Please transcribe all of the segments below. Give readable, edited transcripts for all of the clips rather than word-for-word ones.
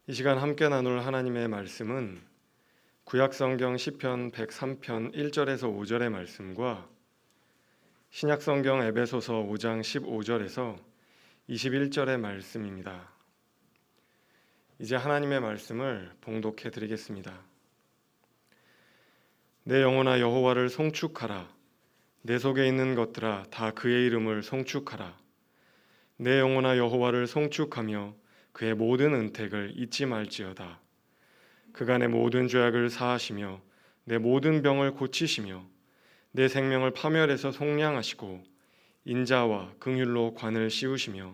이 시간 함께 나눌 하나님의 말씀은 구약성경 시편 103편 1절에서 5절의 말씀과 신약성경 에베소서 5장 15절에서 21절의 말씀입니다. 이제 하나님의 말씀을 봉독해 드리겠습니다. 내 영혼아 여호와를 송축하라. 내 속에 있는 것들아 다 그의 이름을 송축하라. 내 영혼아 여호와를 송축하며 그의 모든 은택을 잊지 말지어다. 그가 내 모든 죄악을 사하시며 내 모든 병을 고치시며 내 생명을 파멸해서 속량하시고 인자와 긍휼로 관을 씌우시며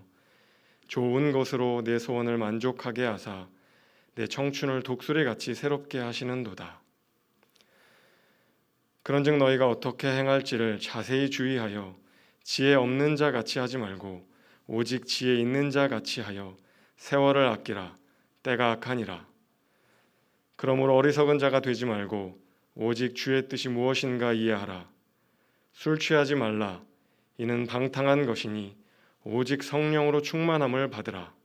좋은 것으로 내 소원을 만족하게 하사 내 청춘을 독수리같이 새롭게 하시는도다. 그런즉 너희가 어떻게 행할지를 자세히 주의하여 지혜 없는 자 같이 하지 말고 오직 지혜 있는 자 같이 하여 세월을 아끼라. 때가 악하니라. 그러므로 어리석은 자가 되지 말고 오직 주의 뜻이 무엇인가 이해하라. 술 취하지 말라. 이는 방탕한 것이니 오직 성령으로 충만함을 받으라.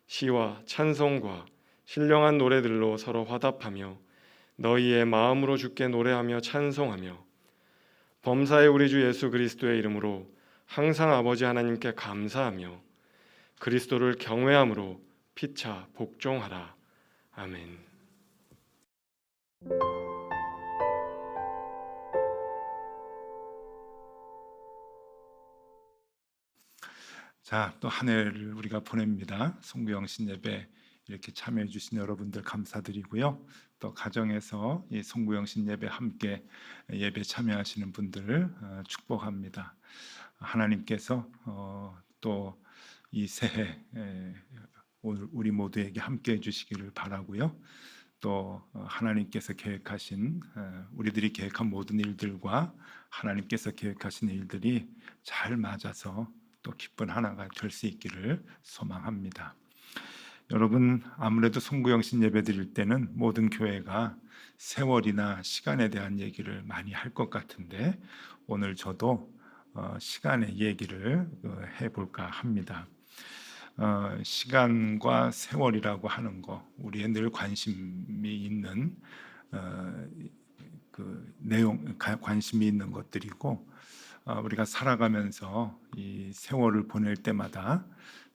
시와 찬송과 신령한 노래들로 서로 화답하며 너희의 마음으로 주께 노래하며 찬송하며 범사의 우리 주 예수 그리스도의 이름으로 항상 아버지 하나님께 감사하며 그리스도를 경외함으로 피차 복종하라. 아멘. 자, 또 한 해를 우리가 보냅니다. 송구영신 예배 이렇게 참여해 주신 여러분들 감사드리고요. 또 가정에서 이 송구영신 예배 함께 예배 참여하시는 분들 축복합니다. 하나님께서 또 이 새해 우리 모두에게 함께 해주시기를 바라고요. 또 하나님께서 계획하신 우리들이 계획한 모든 일들과 하나님께서 계획하신 일들이 잘 맞아서 또 기쁜 하나가 될 수 있기를 소망합니다. 여러분, 아무래도 송구영신 예배 드릴 때는 모든 교회가 세월이나 시간에 대한 얘기를 많이 할 것 같은데 오늘 저도 시간의 얘기를 해볼까 합니다. 시간과 세월이라고 하는 거 우리의 늘 관심이 있는 그 내용, 관심이 있는 것들이고 우리가 살아가면서 이 세월을 보낼 때마다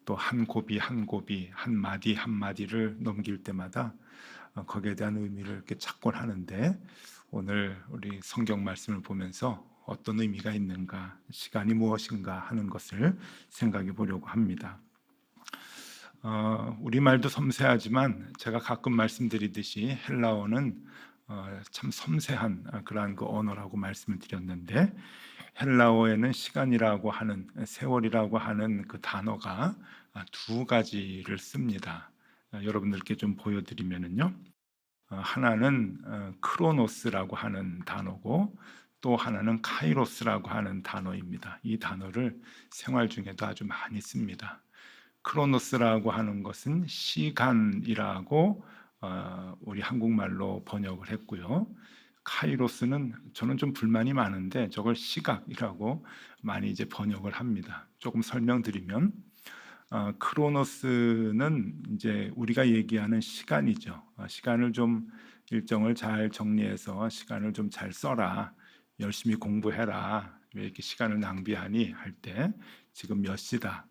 또 한 고비 한 고비, 한 마디 한 마디를 넘길 때마다 거기에 대한 의미를 이렇게 찾곤 하는데 오늘 우리 성경 말씀을 보면서 어떤 의미가 있는가, 시간이 무엇인가 하는 것을 생각해 보려고 합니다. 우리말도 섬세하지만 제가 가끔 말씀드리듯이 헬라어는 참 섬세한 그러한 그 언어라고 말씀을 드렸는데 헬라어에는 시간이라고 하는 세월이라고 하는 그 단어가 두 가지를 씁니다. 여러분들께 좀 보여드리면은요. 하나는 크로노스라고 하는 단어고 또 하나는 카이로스라고 하는 단어입니다. 이 단어를 생활 중에도 아주 많이 씁니다. 크로노스라고 하는 것은 시간이라고 우리 한국말로 번역을 했고요. 카이로스는 저는 좀 불만이 많은데 저걸 시각이라고 많이 이제 번역을 합니다. 조금 설명드리면 크로노스는 이제 우리가 얘기하는 시간이죠. 시간을 좀 일정을 잘 정리해서 시간을 좀 잘 써라. 열심히 공부해라. 왜 이렇게 시간을 낭비하니 할 때 지금 몇 시다.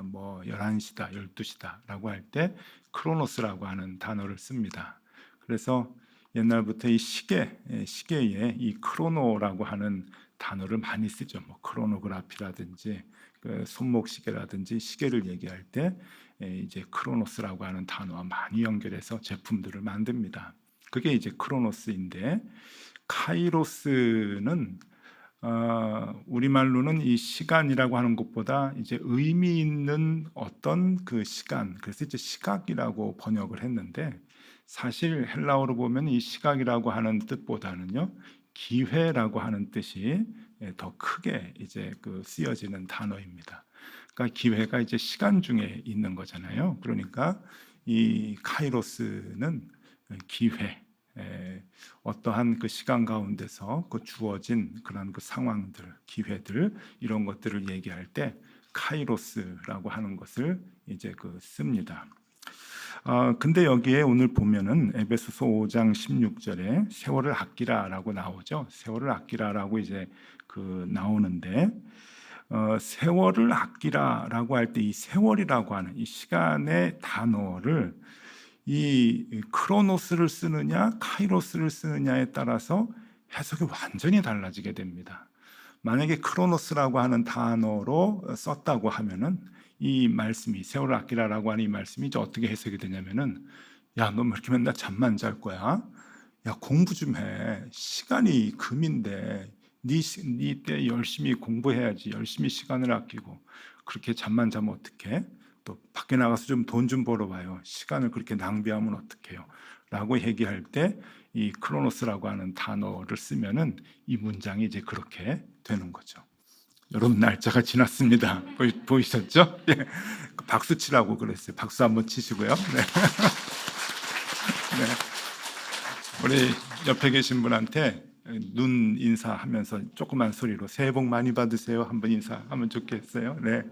뭐 11시다, 12시다 라고 할 때 크로노스라고 하는 단어를 씁니다. 그래서 옛날부터 이 시계에 이 크로노라고 하는 단어를 많이 쓰죠. 뭐 크로노그라피라든지 그 손목시계라든지 시계를 얘기할 때 이제 크로노스라고 하는 단어와 많이 연결해서 제품들을 만듭니다. 그게 이제 크로노스인데 카이로스는 우리말로는 이 시간이라고 하는 것보다 이제 의미 있는 어떤 그 시간, 그래서 이제 시각이라고 번역을 했는데 사실 헬라어로 보면 이 시각이라고 하는 뜻보다는요 기회라고 하는 뜻이 더 크게 이제 그 쓰여지는 단어입니다. 그러니까 기회가 이제 시간 중에 있는 거잖아요. 그러니까 이 카이로스는 기회, 어떠한 그 시간 가운데서 그 주어진 그런 그 상황들, 기회들 이런 것들을 얘기할 때 카이로스라고 하는 것을 이제 그 씁니다. 근데 여기에 오늘 보면은 에베소서 5장 16절에 세월을 아끼라라고 나오죠. 세월을 아끼라라고 이제 나오는데 세월을 아끼라라고 할 때 이 세월이라고 하는 이 시간의 단어를 이 크로노스를 쓰느냐 카이로스를 쓰느냐에 따라서 해석이 완전히 달라지게 됩니다. 만약에 크로노스라고 하는 단어로 썼다고 하면은 이 말씀이 세월을 아끼라라고 하는 이 말씀이 이제 어떻게 해석이 되냐면은 야, 너 뭐 이렇게 맨날 잠만 잘 거야? 야, 공부 좀 해. 시간이 금인데 네 때 열심히 공부해야지. 열심히 시간을 아끼고 그렇게 잠만 자면 어떡해? 또 밖에 나가서 좀 돈 좀 벌어봐요. 시간을 그렇게 낭비하면 어떡해요? 라고 얘기할 때 이 크로노스라고 하는 단어를 쓰면은 이 문장이 이제 그렇게 되는 거죠. 여러분 날짜가 지났습니다. 보이셨죠? 예. 박수 치라고 그랬어요. 박수 한번 치시고요. 네. 네. 우리 옆에 계신 분한테 눈 인사하면서 조그만 소리로 새해 복 많이 받으세요. 한번 인사하면 좋겠어요. 네.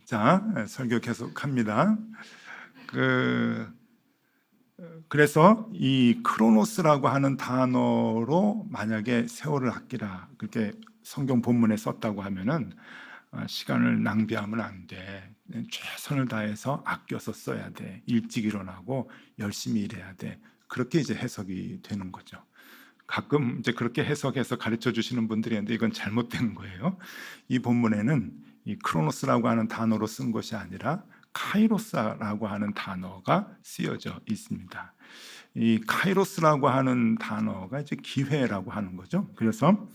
자, 설교 계속합니다. 그래서 이 크로노스라고 하는 단어로 만약에 세월을 아끼라 그렇게 성경 본문에 썼다고 하면은 시간을 낭비하면 안 돼. 최선을 다해서 아껴서 써야 돼. 일찍 일어나고 열심히 일해야 돼. 그렇게 이제 해석이 되는 거죠. 가끔 이제 그렇게 해석해서 가르쳐 주시는 분들이 있는데 이건 잘못된 거예요. 이 본문에는 이 크로노스라고 하는 단어로 쓴 것이 아니라 카이로스라고 하는 단어가 쓰여져 있습니다. 이 카이로스라고 하는 단어가 이제 기회라고 하는 거죠. 그래서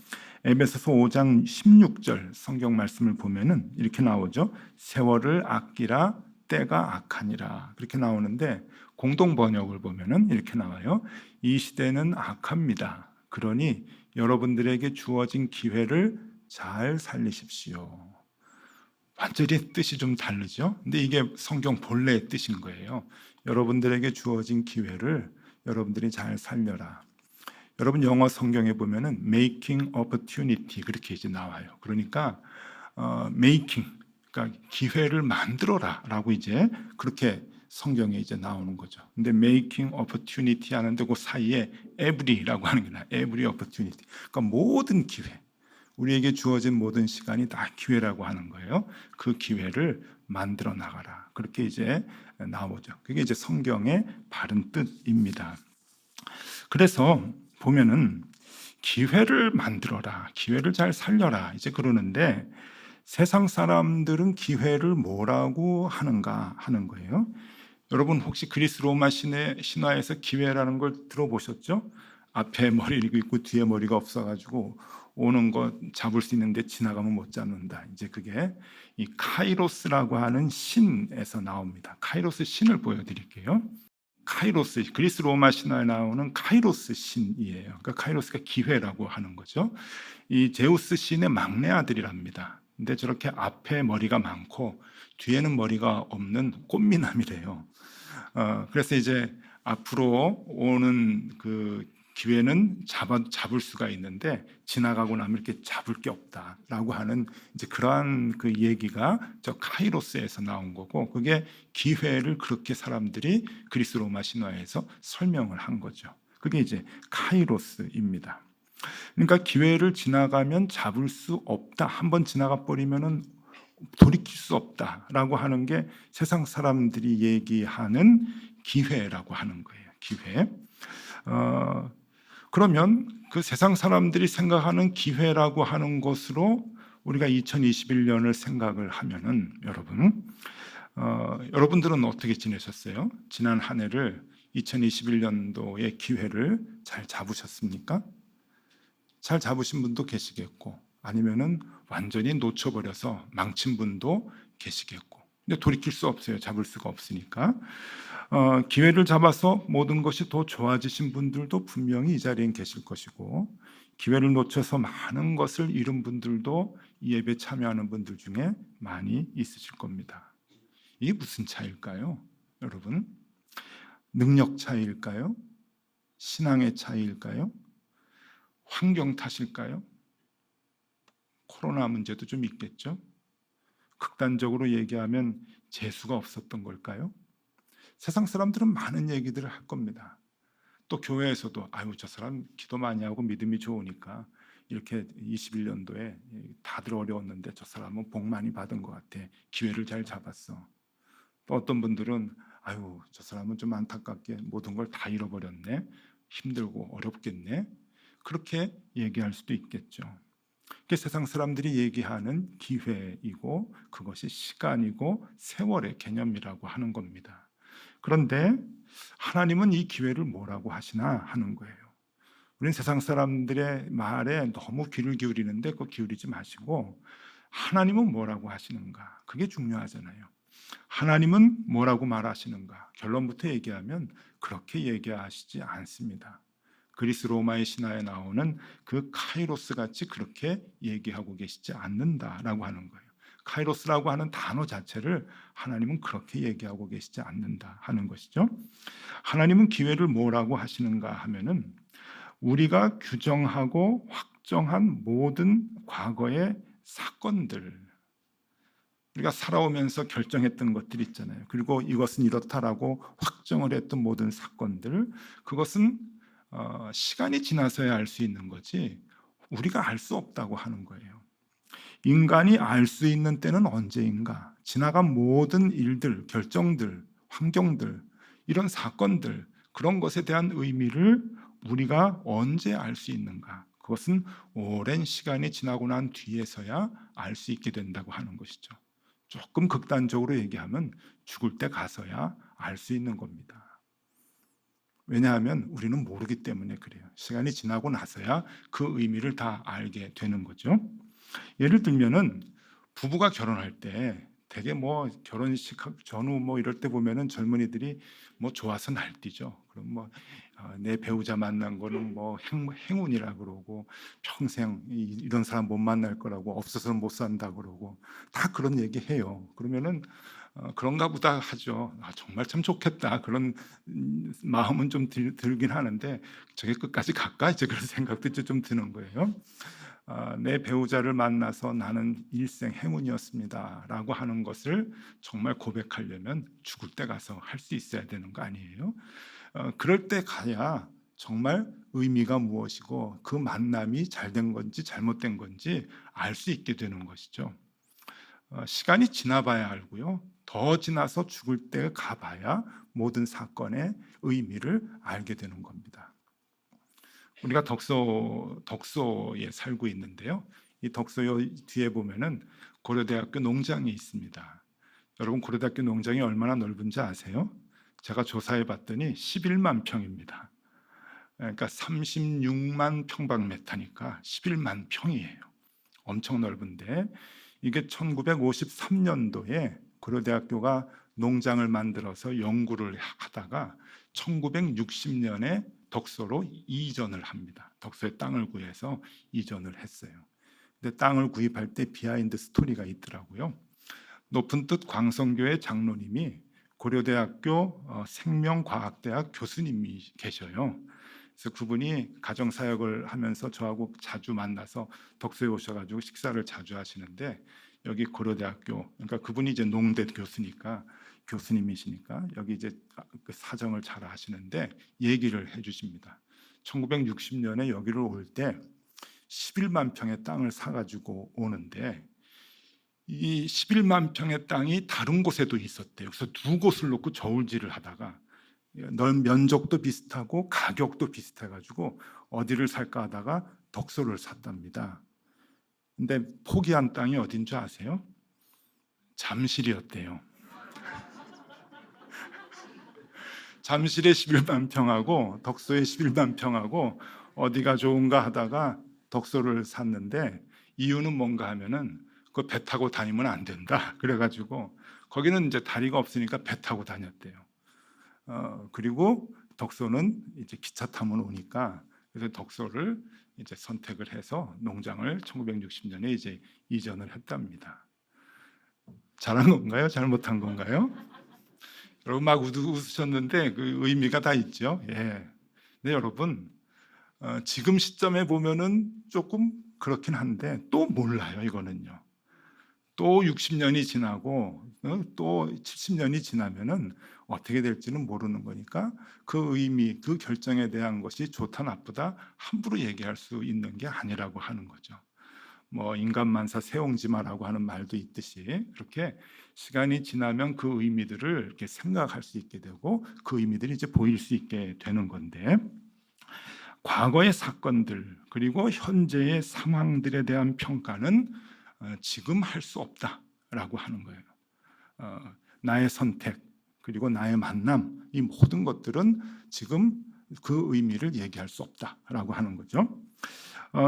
에베소서 5장 16절 성경 말씀을 보면은 이렇게 나오죠. 세월을 아끼라 때가 악하니라 그렇게 나오는데 공동 번역을 보면은 이렇게 나와요. 이 시대는 악합니다. 그러니 여러분들에게 주어진 기회를 잘 살리십시오. 완전히 뜻이 좀 다르죠. 근데 이게 성경 본래의 뜻인 거예요. 여러분들에게 주어진 기회를 여러분들이 잘 살려라. 여러분 영어 성경에 보면은 making opportunity 그렇게 이제 나와요. 그러니까 making 그러니까 기회를 만들어라라고 이제 그렇게 성경에 이제 나오는 거죠. 근데 making opportunity 하는데 그 사이에 every라고 하는 게 나와요. every opportunity. 그러니까 모든 기회. 우리에게 주어진 모든 시간이 다 기회라고 하는 거예요. 그 기회를 만들어 나가라. 그렇게 이제 나오죠. 그게 이제 성경의 바른 뜻입니다. 그래서 보면은 기회를 만들어라. 기회를 잘 살려라. 이제 그러는데 세상 사람들은 기회를 뭐라고 하는가 하는 거예요. 여러분 혹시 그리스 로마 신화에서 기회라는 걸 들어보셨죠? 앞에 머리가 있고 뒤에 머리가 없어가지고 오는 거 잡을 수 있는데 지나가면 못 잡는다. 이제 그게 이 카이로스라고 하는 신에서 나옵니다. 카이로스 신을 보여드릴게요. 카이로스 그리스 로마 신화에 나오는 카이로스 신이에요. 그러니까 카이로스가 기회라고 하는 거죠. 이 제우스 신의 막내 아들이랍니다. 근데 저렇게 앞에 머리가 많고 뒤에는 머리가 없는 꽃미남이래요. 그래서 이제 앞으로 오는 그 기회는 잡을 수가 있는데 지나가고 나면 이렇게 잡을 게 없다라고 하는 이제 그러한 그 얘기가 저 카이로스에서 나온 거고 그게 기회를 그렇게 사람들이 그리스 로마 신화에서 설명을 한 거죠. 그게 이제 카이로스입니다. 그러니까 기회를 지나가면 잡을 수 없다. 한번 지나가 버리면은 돌이킬 수 없다라고 하는 게 세상 사람들이 얘기하는 기회라고 하는 거예요. 기회. 그러면 그 세상 사람들이 생각하는 기회라고 하는 것으로 우리가 2021년을 생각을 하면은 여러분들은 어떻게 지내셨어요? 지난 한 해를 2021년도의 기회를 잘 잡으셨습니까? 잘 잡으신 분도 계시겠고 아니면은 완전히 놓쳐버려서 망친 분도 계시겠고 근데 돌이킬 수 없어요. 잡을 수가 없으니까 기회를 잡아서 모든 것이 더 좋아지신 분들도 분명히 이 자리에 계실 것이고 기회를 놓쳐서 많은 것을 잃은 분들도 이 예배에 참여하는 분들 중에 많이 있으실 겁니다. 이게 무슨 차이일까요? 여러분 능력 차이일까요? 신앙의 차이일까요? 환경 탓일까요? 코로나 문제도 좀 있겠죠. 극단적으로 얘기하면 재수가 없었던 걸까요? 세상 사람들은 많은 얘기들을 할 겁니다. 또 교회에서도 아유 저 사람 기도 많이 하고 믿음이 좋으니까 이렇게 21년도에 다들 어려웠는데 저 사람은 복 많이 받은 것 같아. 기회를 잘 잡았어. 또 어떤 분들은 아유 저 사람은 좀 안타깝게 모든 걸 다 잃어버렸네. 힘들고 어렵겠네. 그렇게 얘기할 수도 있겠죠. 그게 세상 사람들이 얘기하는 기회이고 그것이 시간이고 세월의 개념이라고 하는 겁니다. 그런데 하나님은 이 기회를 뭐라고 하시나 하는 거예요. 우리는 세상 사람들의 말에 너무 귀를 기울이는데 그거 기울이지 마시고 하나님은 뭐라고 하시는가? 그게 중요하잖아요. 하나님은 뭐라고 말하시는가? 결론부터 얘기하면 그렇게 얘기하시지 않습니다. 그리스 로마의 신화에 나오는 그 카이로스 같이 그렇게 얘기하고 계시지 않는다라고 하는 거예요. 카이로스라고 하는 단어 자체를 하나님은 그렇게 얘기하고 계시지 않는다 하는 것이죠. 하나님은 기회를 뭐라고 하시는가 하면은 우리가 규정하고 확정한 모든 과거의 사건들, 우리가 살아오면서 결정했던 것들 있잖아요. 그리고 이것은 이렇다라고 확정을 했던 모든 사건들, 그것은 시간이 지나서야 알 수 있는 거지 우리가 알 수 없다고 하는 거예요. 인간이 알 수 있는 때는 언제인가? 지나간 모든 일들, 결정들, 환경들, 이런 사건들, 그런 것에 대한 의미를 우리가 언제 알 수 있는가? 그것은 오랜 시간이 지나고 난 뒤에서야 알 수 있게 된다고 하는 것이죠. 조금 극단적으로 얘기하면 죽을 때 가서야 알 수 있는 겁니다. 왜냐하면 우리는 모르기 때문에 그래요. 시간이 지나고 나서야 그 의미를 다 알게 되는 거죠. 예를 들면은 부부가 결혼할 때 되게 뭐 결혼식 전후 뭐 이럴 때 보면은 젊은이들이 뭐 좋아서 날뛰죠. 그럼 뭐 내 배우자 만난 거는 뭐 행운이라 그러고 평생 이런 사람 못 만날 거라고 없어서는 못 산다 그러고 다 그런 얘기 해요. 그러면은 그런가 보다 하죠. 정말 참 좋겠다. 그런 마음은 좀 들긴 하는데 저게 끝까지 갈까? 이제 그런 생각도 좀 드는 거예요. 내 배우자를 만나서 나는 일생 행운이었습니다 라고 하는 것을 정말 고백하려면 죽을 때 가서 할 수 있어야 되는 거 아니에요? 그럴 때 가야 정말 의미가 무엇이고 그 만남이 잘된 건지 잘못된 건지 알 수 있게 되는 것이죠. 시간이 지나봐야 알고요. 더 지나서 죽을 때 가봐야 모든 사건의 의미를 알게 되는 겁니다. 우리가 덕소에 살고 있는데요. 이 덕소 뒤에 보면은 고려대학교 농장이 있습니다. 여러분 고려대학교 농장이 얼마나 넓은지 아세요? 제가 조사해 봤더니 11만 평입니다. 그러니까 36만 평방미터니까 11만 평이에요. 엄청 넓은데 이게 1953년도에 고려대학교가 농장을 만들어서 연구를 하다가 1960년에 덕소로 이전을 합니다. 덕소에 땅을 구해서 이전을 했어요. 근데 땅을 구입할 때 비하인드 스토리가 있더라고요. 높은 뜻 광성교회 장로님이 고려대학교 생명과학대학 교수님이 계셔요. 그래서 그분이 가정사역을 하면서 저하고 자주 만나서 덕소에 오셔가지고 식사를 자주 하시는데 여기 고려대학교, 그러니까 그분이 이제 농대 교수니까 교수님이시니까 여기 이제 그 사정을 잘 하시는데 얘기를 해주십니다. 1960년에 여기를 올 때 11만 평의 땅을 사가지고 오는데 이 11만 평의 땅이 다른 곳에도 있었대요. 그래서 두 곳을 놓고 저울질을 하다가 면적도 비슷하고 가격도 비슷해가지고 어디를 살까 하다가 덕소를 샀답니다. 근데 포기한 땅이 어딘 줄 아세요? 잠실이었대요. 잠실의 11만 평하고 덕소의 11만 평하고 어디가 좋은가 하다가 덕소를 샀는데 이유는 뭔가 하면은 그 배 타고 다니면 안 된다. 그래가지고 거기는 이제 다리가 없으니까 배 타고 다녔대요. 그리고 덕소는 이제 기차 타면 오니까 그래서 덕소를 이제 선택을 해서 농장을 1960년에 이제 이전을 했답니다. 잘한 건가요? 잘못한 건가요? 여러분 막 웃으셨는데 그 의미가 다 있죠. 예. 근데 여러분 지금 시점에 보면은 조금 그렇긴 한데 또 몰라요. 이거는요. 또 60년이 지나고 또 70년이 지나면은 어떻게 될지는 모르는 거니까 그 의미, 그 결정에 대한 것이 좋다 나쁘다 함부로 얘기할 수 있는 게 아니라고 하는 거죠. 뭐 인간만사 세옹지마라고 하는 말도 있듯이 그렇게 시간이 지나면 그 의미들을 이렇게 생각할 수 있게 되고 그 의미들이 이제 보일 수 있게 되는 건데, 과거의 사건들 그리고 현재의 상황들에 대한 평가는 지금 할 수 없다라고 하는 거예요. 나의 선택 그리고 나의 만남, 이 모든 것들은 지금 그 의미를 얘기할 수 없다라고 하는 거죠.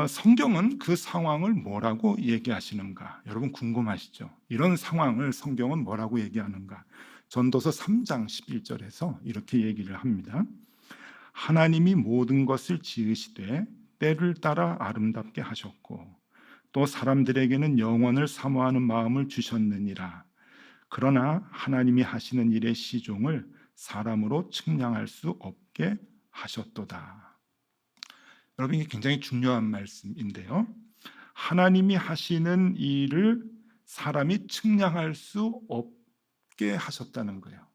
성경은 그 상황을 뭐라고 얘기하시는가? 여러분 궁금하시죠? 이런 상황을 성경은 뭐라고 얘기하는가? 전도서 3장 11절에서 이렇게 얘기를 합니다. 하나님이 모든 것을 지으시되 때를 따라 아름답게 하셨고 또 사람들에게는 영원을 사모하는 마음을 주셨느니라. 그러나 하나님이 하시는 일의 시종을 사람으로 측량할 수 없게 하셨도다. 여러분, 이게 굉장히 중요한 말씀인데요. 하나님이 하시는 일을 사람이 측량할 수 없게 하셨다는 거예요.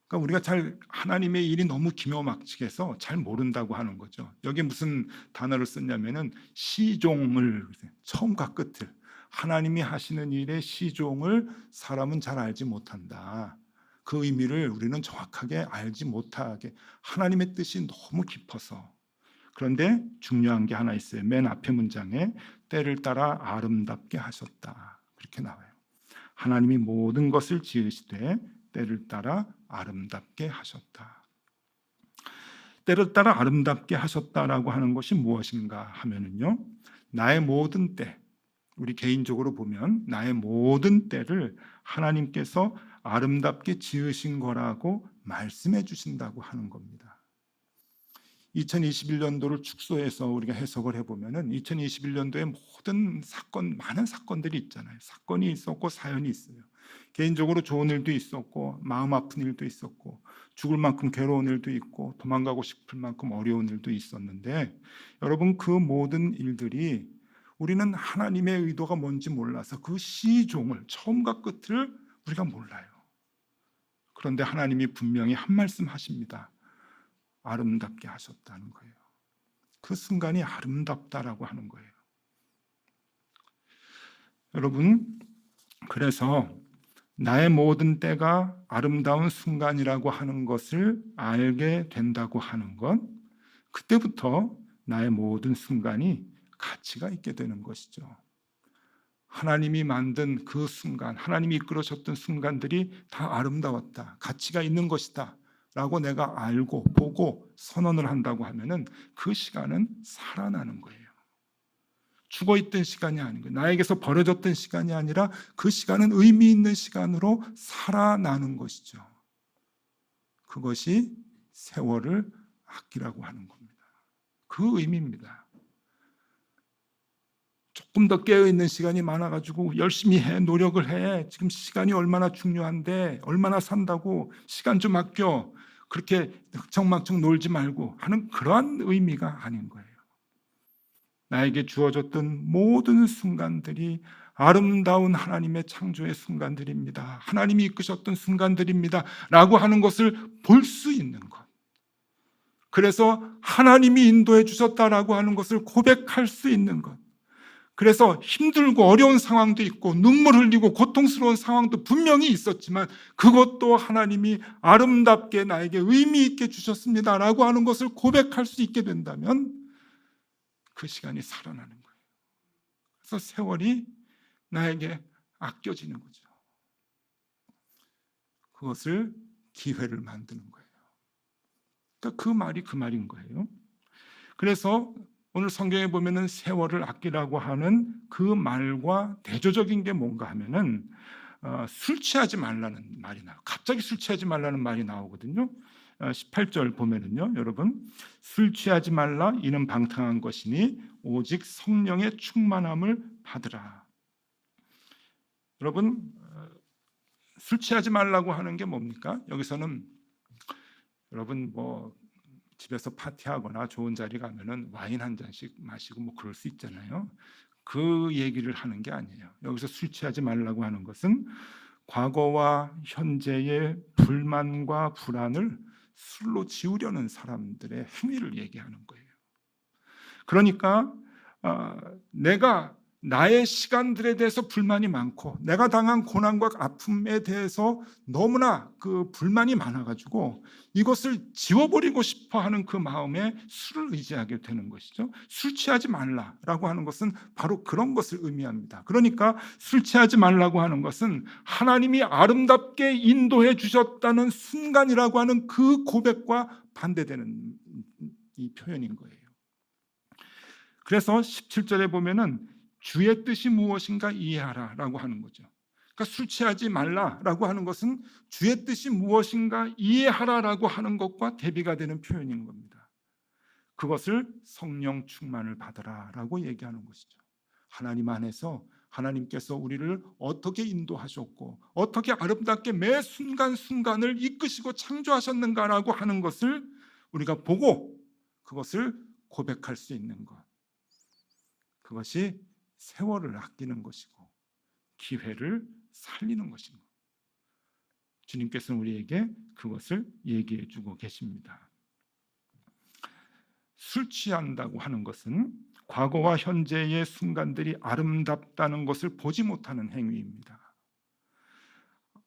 그러니까 우리가 잘 하나님의 일이 너무 기묘막측해서 잘 모른다고 하는 거죠. 여기 무슨 단어를 썼냐면은 시종을, 처음과 끝을, 하나님이 하시는 일의 시종을 사람은 잘 알지 못한다. 그 의미를 우리는 정확하게 알지 못하게, 하나님의 뜻이 너무 깊어서. 그런데 중요한 게 하나 있어요. 맨 앞에 문장에 때를 따라 아름답게 하셨다, 그렇게 나와요. 하나님이 모든 것을 지으시되 때를 따라 아름답게 하셨다. 때를 따라 아름답게 하셨다라고 하는 것이 무엇인가 하면은요, 나의 모든 때, 우리 개인적으로 보면 나의 모든 때를 하나님께서 아름답게 지으신 거라고 말씀해 주신다고 하는 겁니다. 2021년도를 축소해서 우리가 해석을 해보면은 2021년도에 모든 사건, 많은 사건들이 있잖아요. 사건이 있었고 사연이 있어요. 개인적으로 좋은 일도 있었고 마음 아픈 일도 있었고 죽을 만큼 괴로운 일도 있고 도망가고 싶을 만큼 어려운 일도 있었는데, 여러분 그 모든 일들이 우리는 하나님의 의도가 뭔지 몰라서 그 시종을, 처음과 끝을 우리가 몰라요. 그런데 하나님이 분명히 한 말씀 하십니다. 아름답게 하셨다는 거예요. 그 순간이 아름답다라고 하는 거예요. 여러분, 그래서 나의 모든 때가 아름다운 순간이라고 하는 것을 알게 된다고 하는 것, 그때부터 나의 모든 순간이 가치가 있게 되는 것이죠. 하나님이 만든 그 순간, 하나님이 이끌어줬던 순간들이 다 아름다웠다, 가치가 있는 것이다 라고 내가 알고 보고 선언을 한다고 하면은 그 시간은 살아나는 거예요. 죽어있던 시간이 아닌 거예요. 나에게서 버려졌던 시간이 아니라 그 시간은 의미 있는 시간으로 살아나는 것이죠. 그것이 세월을 아끼라고 하는 겁니다. 그 의미입니다. 조금 더 깨어있는 시간이 많아가지고 열심히 해, 노력을 해, 지금 시간이 얼마나 중요한데 얼마나 산다고 시간 좀 아껴, 그렇게 흥청망청 놀지 말고 하는 그러한 의미가 아닌 거예요. 나에게 주어졌던 모든 순간들이 아름다운 하나님의 창조의 순간들입니다, 하나님이 이끄셨던 순간들입니다 라고 하는 것을 볼 수 있는 것, 그래서 하나님이 인도해 주셨다라고 하는 것을 고백할 수 있는 것, 그래서 힘들고 어려운 상황도 있고 눈물 흘리고 고통스러운 상황도 분명히 있었지만 그것도 하나님이 아름답게 나에게 의미 있게 주셨습니다라고 하는 것을 고백할 수 있게 된다면 그 시간이 살아나는 거예요. 그래서 세월이 나에게 아껴지는 거죠. 그것을 기회를 만드는 거예요. 그러니까 그 말이 그 말인 거예요. 그래서 오늘 성경에 보면은 세월을 아끼라고 하는 그 말과 대조적인 게 뭔가 하면은 술 취하지 말라는 말이 나와요. 갑자기 술 취하지 말라는 말이 나오거든요. 18절 보면은요, 여러분, 술 취하지 말라, 이는 방탕한 것이니 오직 성령의 충만함을 받으라. 여러분, 술 취하지 말라고 하는 게 뭡니까? 여기서는 여러분 뭐 집에서 파티하거나 좋은 자리 가면은 와인 한 잔씩 마시고 뭐 그럴 수 있잖아요. 그 얘기를 하는 게 아니에요. 여기서 술 취하지 말라고 하는 것은 과거와 현재의 불만과 불안을 술로 지우려는 사람들의 행위를 얘기하는 거예요. 그러니까 내가 나의 시간들에 대해서 불만이 많고 내가 당한 고난과 아픔에 대해서 너무나 그 불만이 많아가지고 이것을 지워버리고 싶어하는 그 마음에 술을 의지하게 되는 것이죠. 술 취하지 말라라고 하는 것은 바로 그런 것을 의미합니다. 그러니까 술 취하지 말라고 하는 것은 하나님이 아름답게 인도해 주셨다는 순간이라고 하는 그 고백과 반대되는 이 표현인 거예요. 그래서 17절에 보면은 주의 뜻이 무엇인가 이해하라라고 하는 거죠. 그러니까 술 취하지 말라라고 하는 것은 주의 뜻이 무엇인가 이해하라라고 하는 것과 대비가 되는 표현인 겁니다. 그것을 성령 충만을 받으라라고 얘기하는 것이죠. 하나님 안에서 하나님께서 우리를 어떻게 인도하셨고 어떻게 아름답게 매 순간순간을 이끄시고 창조하셨는가라고 하는 것을 우리가 보고 그것을 고백할 수 있는 것. 그것이 세월을 아끼는 것이고 기회를 살리는 것입니다. 주님께서는 우리에게 그것을 얘기해 주고 계십니다. 술 취한다고 하는 것은 과거와 현재의 순간들이 아름답다는 것을 보지 못하는 행위입니다.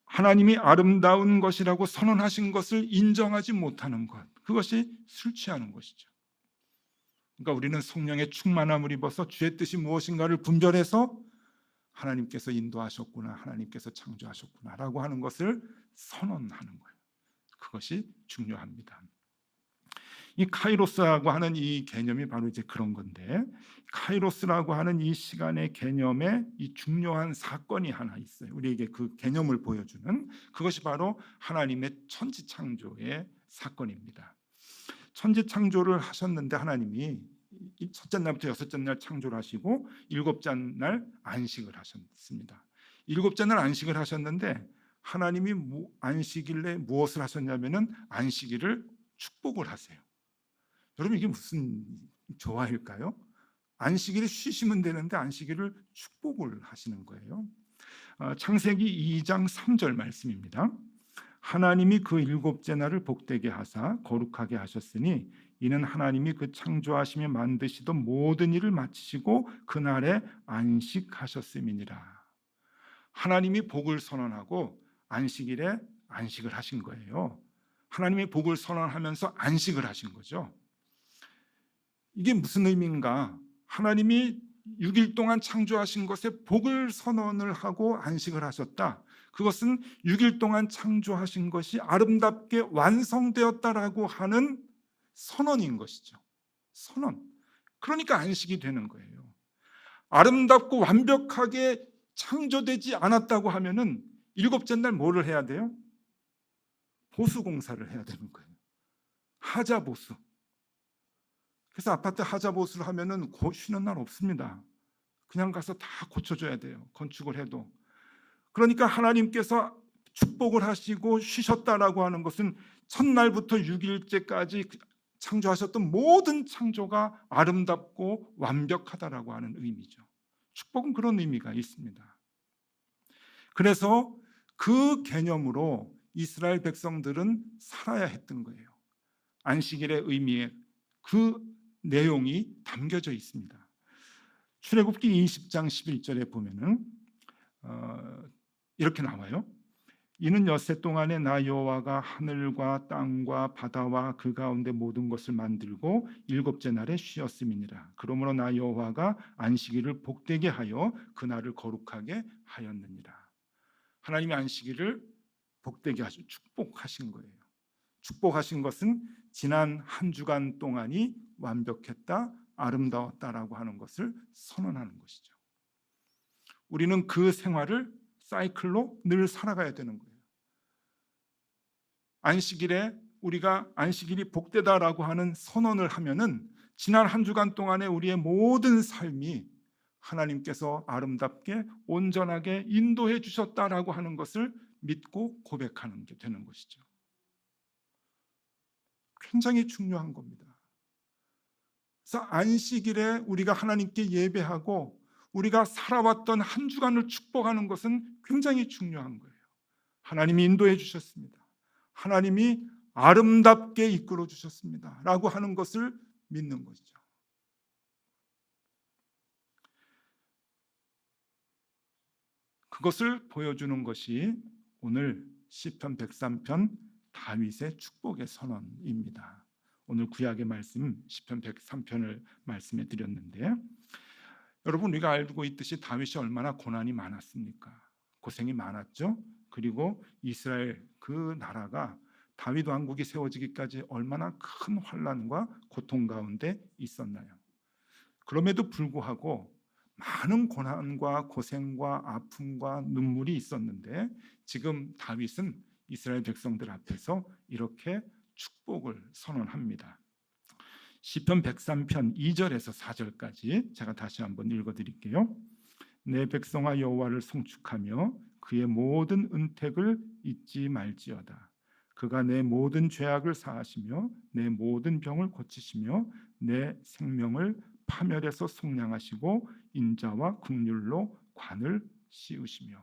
하나님이 아름다운 것이라고 선언하신 것을 인정하지 못하는 것, 그것이 술 취하는 것이죠. 그러니까 우리는 성령의 충만함을 입어서 주의 뜻이 무엇인가를 분별해서 하나님께서 인도하셨구나, 하나님께서 창조하셨구나라고 하는 것을 선언하는 거예요. 그것이 중요합니다. 이 카이로스라고 하는 이 개념이 바로 이제 그런 건데, 카이로스라고 하는 이 시간의 개념에 이 중요한 사건이 하나 있어요. 우리에게 그 개념을 보여주는 그것이 바로 하나님의 천지창조의 사건입니다. 천지창조를 하셨는데 하나님이 첫째 날부터 여섯째 날 창조를 하시고 일곱째 날 안식을 하셨습니다. 일곱째 날 안식을 하셨는데 하나님이 안식일에 무엇을 하셨냐면은 안식일을 축복을 하세요. 여러분 이게 무슨 조화일까요? 안식일에 쉬시면 되는데 안식일을 축복을 하시는 거예요. 창세기 2장 3절 말씀입니다. 하나님이 그 일곱째 날을 복되게 하사 거룩하게 하셨으니 이는 하나님이 그 창조하시며 만드시던 모든 일을 마치시고 그날에 안식하셨음이니라. 하나님이 복을 선언하고 안식일에 안식을 하신 거예요. 하나님이 복을 선언하면서 안식을 하신 거죠. 이게 무슨 의미인가? 하나님이 6일 동안 창조하신 것에 복을 선언을 하고 안식을 하셨다. 그것은 6일 동안 창조하신 것이 아름답게 완성되었다라고 하는 선언인 것이죠. 선언. 그러니까 안식이 되는 거예요. 아름답고 완벽하게 창조되지 않았다고 하면은 일곱째 날 뭐를 해야 돼요? 보수공사를 해야 되는 거예요. 하자보수. 그래서 아파트 하자보수를 하면은 쉬는 날 없습니다. 그냥 가서 다 고쳐줘야 돼요. 건축을 해도. 그러니까 하나님께서 축복을 하시고 쉬셨다라고 하는 것은 첫날부터 6일째까지 창조하셨던 모든 창조가 아름답고 완벽하다라고 하는 의미죠. 축복은 그런 의미가 있습니다. 그래서 그 개념으로 이스라엘 백성들은 살아야 했던 거예요. 안식일의 의미에 그 내용이 담겨져 있습니다. 출애굽기 20장 11절에 보면은 이렇게 나와요. 이는 엿새 동안에 나 여호와가 하늘과 땅과 바다와 그 가운데 모든 것을 만들고 일곱째 날에 쉬었음이니라. 그러므로 나 여호와가 안식일을 복되게 하여 그날을 거룩하게 하였느니라. 하나님이 안식일을 복되게 하시고 축복하신 거예요. 축복하신 것은 지난 한 주간 동안이 완벽했다, 아름다웠다라고 하는 것을 선언하는 것이죠. 우리는 그 생활을 사이클로 늘 살아가야 되는 거예요. 안식일에 우리가 안식일이 복되다라고 하는 선언을 하면은 지난 한 주간 동안에 우리의 모든 삶이 하나님께서 아름답게 온전하게 인도해 주셨다라고 하는 것을 믿고 고백하는 게 되는 것이죠. 굉장히 중요한 겁니다. 그래서 안식일에 우리가 하나님께 예배하고 우리가 살아왔던 한 주간을 축복하는 것은 굉장히 중요한 거예요. 하나님이 인도해 주셨습니다. 하나님이 아름답게 이끌어 주셨습니다. 라고 하는 것을 믿는 것이죠. 그것을 보여주는 것이 오늘 시편 103편 다윗의 축복의 선언입니다. 오늘 구약의 말씀 시편 103편을 말씀해 드렸는데, 여러분 우리가 알고 있듯이 다윗이 얼마나 고난이 많았습니까? 고생이 많았죠. 그리고 이스라엘 그 나라가 다윗 왕국이 세워지기까지 얼마나 큰 환난과 고통 가운데 있었나요? 그럼에도 불구하고 많은 고난과 고생과 아픔과 눈물이 있었는데, 지금 다윗은 이스라엘 백성들 앞에서 이렇게 축복을 선언합니다. 시편 103편 2절에서 4절까지 제가 다시 한번 읽어드릴게요. 내 백성아 여호와를 송축하며 그의 모든 은택을 잊지 말지어다. 그가 내 모든 죄악을 사하시며 내 모든 병을 고치시며 내 생명을 파멸에서 속량하시고 인자와 긍휼로 관을 씌우시며.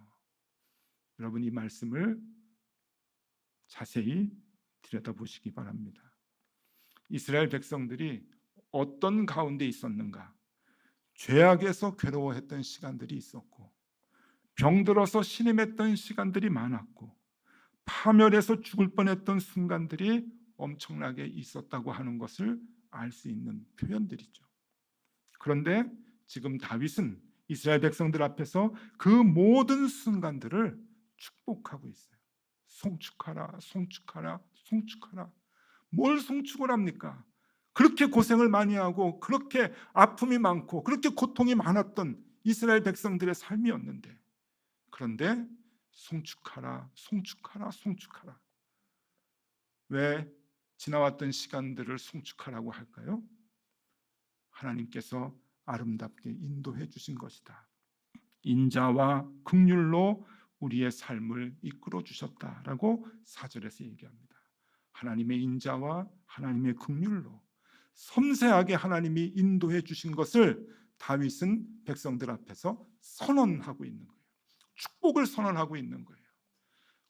여러분 이 말씀을 자세히 들여다보시기 바랍니다. 이스라엘 백성들이 어떤 가운데 있었는가? 죄악에서 괴로워했던 시간들이 있었고, 병들어서 신음했던 시간들이 많았고, 파멸해서 죽을 뻔했던 순간들이 엄청나게 있었다고 하는 것을 알 수 있는 표현들이죠. 그런데 지금 다윗은 이스라엘 백성들 앞에서 그 모든 순간들을 축복하고 있어요. 송축하라, 송축하라, 송축하라. 뭘 송축을 합니까? 그렇게 고생을 많이 하고 그렇게 아픔이 많고 그렇게 고통이 많았던 이스라엘 백성들의 삶이었는데, 그런데 송축하라, 송축하라, 송축하라. 왜 지나왔던 시간들을 송축하라고 할까요? 하나님께서 아름답게 인도해 주신 것이다. 인자와 긍휼로 우리의 삶을 이끌어 주셨다라고 4절에서 얘기합니다. 하나님의 인자와 하나님의 긍휼로 섬세하게 하나님이 인도해 주신 것을 다윗은 백성들 앞에서 선언하고 있는 거예요. 축복을 선언하고 있는 거예요.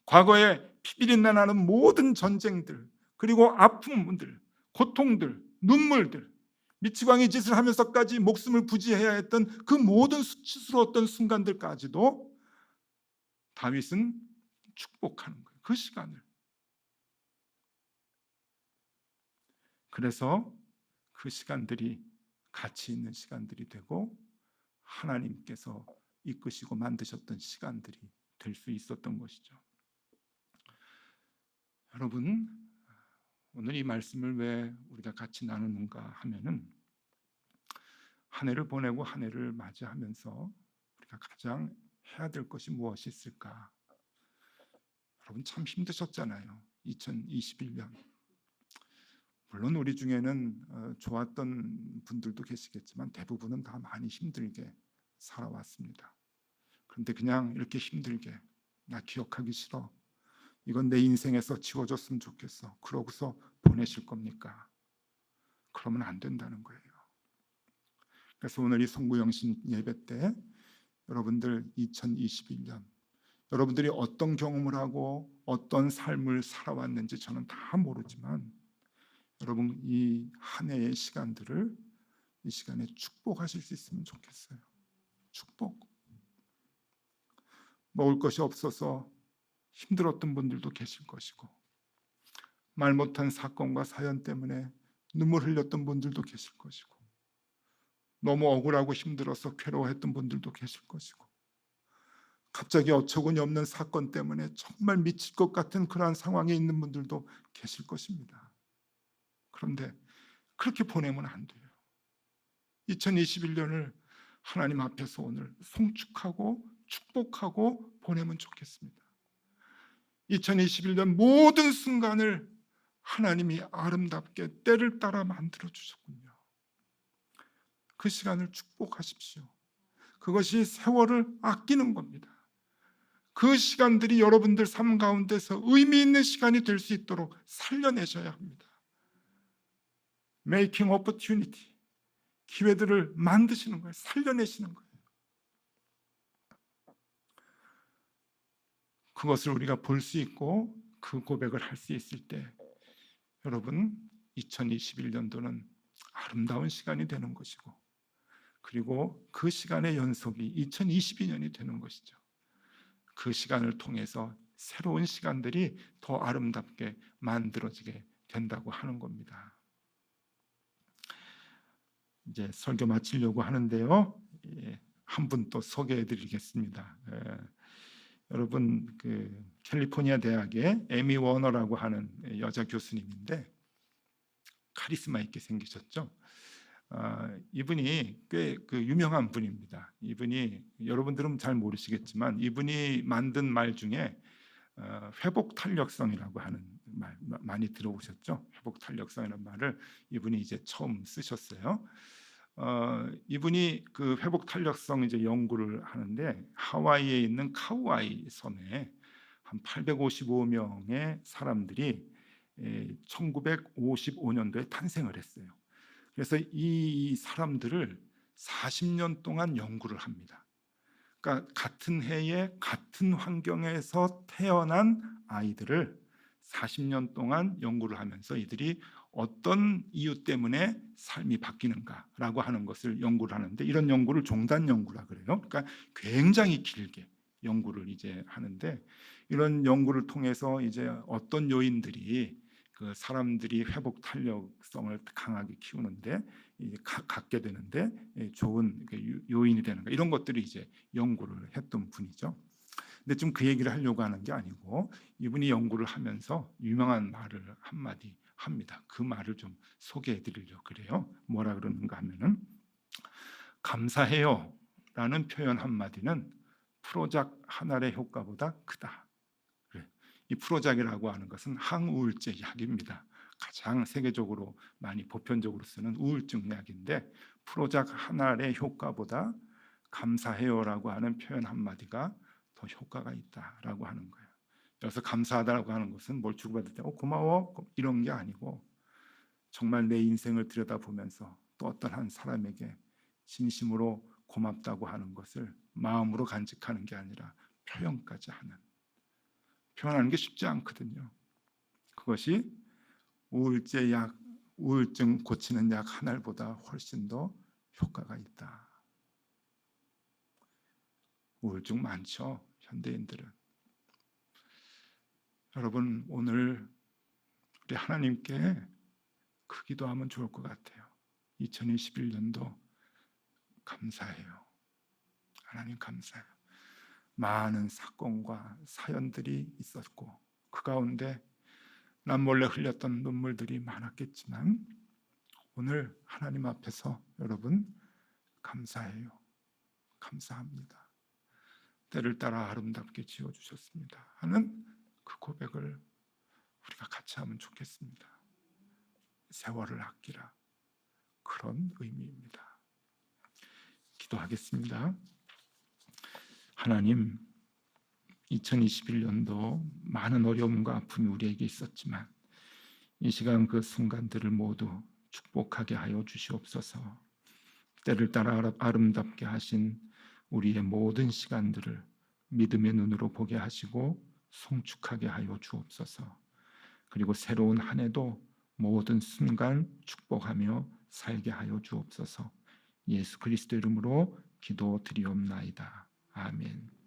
과거에 피비린내 나는 모든 전쟁들, 그리고 아픔들, 고통들, 눈물들, 미치광이 짓을 하면서까지 목숨을 부지해야 했던 그 모든 수치스러웠던 순간들까지도 다윗은 축복하는 거예요. 그 시간을. 그래서 그 시간들이 가치 있는 시간들이 되고 하나님께서 이끄시고 만드셨던 시간들이 될 수 있었던 것이죠. 여러분, 오늘 이 말씀을 왜 우리가 같이 나누는가 하면은, 한 해를 보내고 한 해를 맞이하면서 우리가 가장 해야 될 것이 무엇이 있을까? 여러분 참 힘드셨잖아요. 2021년. 물론 우리 중에는 좋았던 분들도 계시겠지만 대부분은 다 많이 힘들게 살아왔습니다. 그런데 그냥 이렇게 힘들게, 나 기억하기 싫어, 이건 내 인생에서 지워졌으면 좋겠어, 그러고서 보내실 겁니까? 그러면 안 된다는 거예요. 그래서 오늘 이 송구영신 예배 때 여러분들 2021년 여러분들이 어떤 경험을 하고 어떤 삶을 살아왔는지 저는 다 모르지만, 여러분 이 한 해의 시간들을 이 시간에 축복하실 수 있으면 좋겠어요. 축복. 먹을 것이 없어서 힘들었던 분들도 계실 것이고, 말 못한 사건과 사연 때문에 눈물 흘렸던 분들도 계실 것이고, 너무 억울하고 힘들어서 괴로워했던 분들도 계실 것이고, 갑자기 어처구니 없는 사건 때문에 정말 미칠 것 같은 그러한 상황에 있는 분들도 계실 것입니다. 그런데 그렇게 보내면 안 돼요. 2021년을 하나님 앞에서 오늘 송축하고 축복하고 보내면 좋겠습니다. 2021년 모든 순간을 하나님이 아름답게 때를 따라 만들어 주셨군요. 그 시간을 축복하십시오. 그것이 세월을 아끼는 겁니다. 그 시간들이 여러분들 삶 가운데서 의미 있는 시간이 될 수 있도록 살려내셔야 합니다. Making opportunity, 기회들을 만드시는 거예요. 살려내시는 거예요. 그것을 우리가 볼 수 있고 그 고백을 할 수 있을 때 여러분 2021년도는 아름다운 시간이 되는 것이고 그리고 그 시간의 연속이 2022년이 되는 것이죠. 그 시간을 통해서 새로운 시간들이 더 아름답게 만들어지게 된다고 하는 겁니다. 이제 설교 마치려고 하는데요. 한 분 또 소개해 드리겠습니다. 여러분 그 캘리포니아 대학의 에미 워너라고 하는 여자 교수님인데 카리스마 있게 생기셨죠. 이분이 꽤 그 유명한 분입니다. 이분이 여러분들은 잘 모르시겠지만 이분이 만든 말 중에 회복 탄력성이라고 하는 말 많이 들어보셨죠? 회복 탄력성이라는 말을 이분이 이제 처음 쓰셨어요. 이분이 그 회복 탄력성 이제 연구를 하는데 하와이에 있는 카우아이 섬에 한 855명의 사람들이 1955년도에 탄생을 했어요. 그래서 이 사람들을 40년 동안 연구를 합니다. 그러니까 같은 해에 같은 환경에서 태어난 아이들을 40년 동안 연구를 하면서 이들이 어떤 이유 때문에 삶이 바뀌는가라고 하는 것을 연구를 하는데 이런 연구를 종단 연구라 그래요. 그러니까 굉장히 길게 연구를 이제 하는데 이런 연구를 통해서 이제 어떤 요인들이 그 사람들이 회복 탄력성을 강하게 키우는데 갖게 되는데 좋은 요인이 되는가 이런 것들이 이제 연구를 했던 분이죠. 근데 좀 그 얘기를 하려고 하는 게 아니고 이분이 연구를 하면서 유명한 말을 한마디 합니다. 그 말을 좀 소개해 드리려고 그래요. 뭐라 그러는가 하면은 감사해요 라는 표현 한마디는 프로작 한 알의 효과보다 크다. 이 프로작이라고 하는 것은 항우울제 약입니다. 가장 세계적으로 많이 보편적으로 쓰는 우울증 약인데 프로작 한 알의 효과보다 감사해요라고 하는 표현 한마디가 더 효과가 있다라고 하는 거예요. 그래서 감사하다라고 하는 것은 뭘 주고받을 때 고마워 이런 게 아니고 정말 내 인생을 들여다보면서 또 어떤 한 사람에게 진심으로 고맙다고 하는 것을 마음으로 간직하는 게 아니라 표현까지 하는 표현하는 게 쉽지 않거든요. 그것이 우울증 고치는 약 한 알보다 훨씬 더 효과가 있다. 우울증 많죠, 현대인들은. 여러분 오늘 우리 하나님께 그 기도하면 좋을 것 같아요. 2021년도 감사해요. 하나님 감사해요. 많은 사건과 사연들이 있었고 그 가운데 남몰래 흘렸던 눈물들이 많았겠지만 오늘 하나님 앞에서 여러분 감사해요. 감사합니다. 때를 따라 아름답게 지어주셨습니다 하는 그 고백을 우리가 같이 하면 좋겠습니다. 세월을 아끼라 그런 의미입니다. 기도하겠습니다. 하나님 2021년도 많은 어려움과 아픔이 우리에게 있었지만 이 시간 그 순간들을 모두 축복하게 하여 주시옵소서. 때를 따라 아름답게 하신 우리의 모든 시간들을 믿음의 눈으로 보게 하시고 송축하게 하여 주옵소서. 그리고 새로운 한 해도 모든 순간 축복하며 살게 하여 주옵소서. 예수 그리스도 이름으로 기도드리옵나이다. 아멘.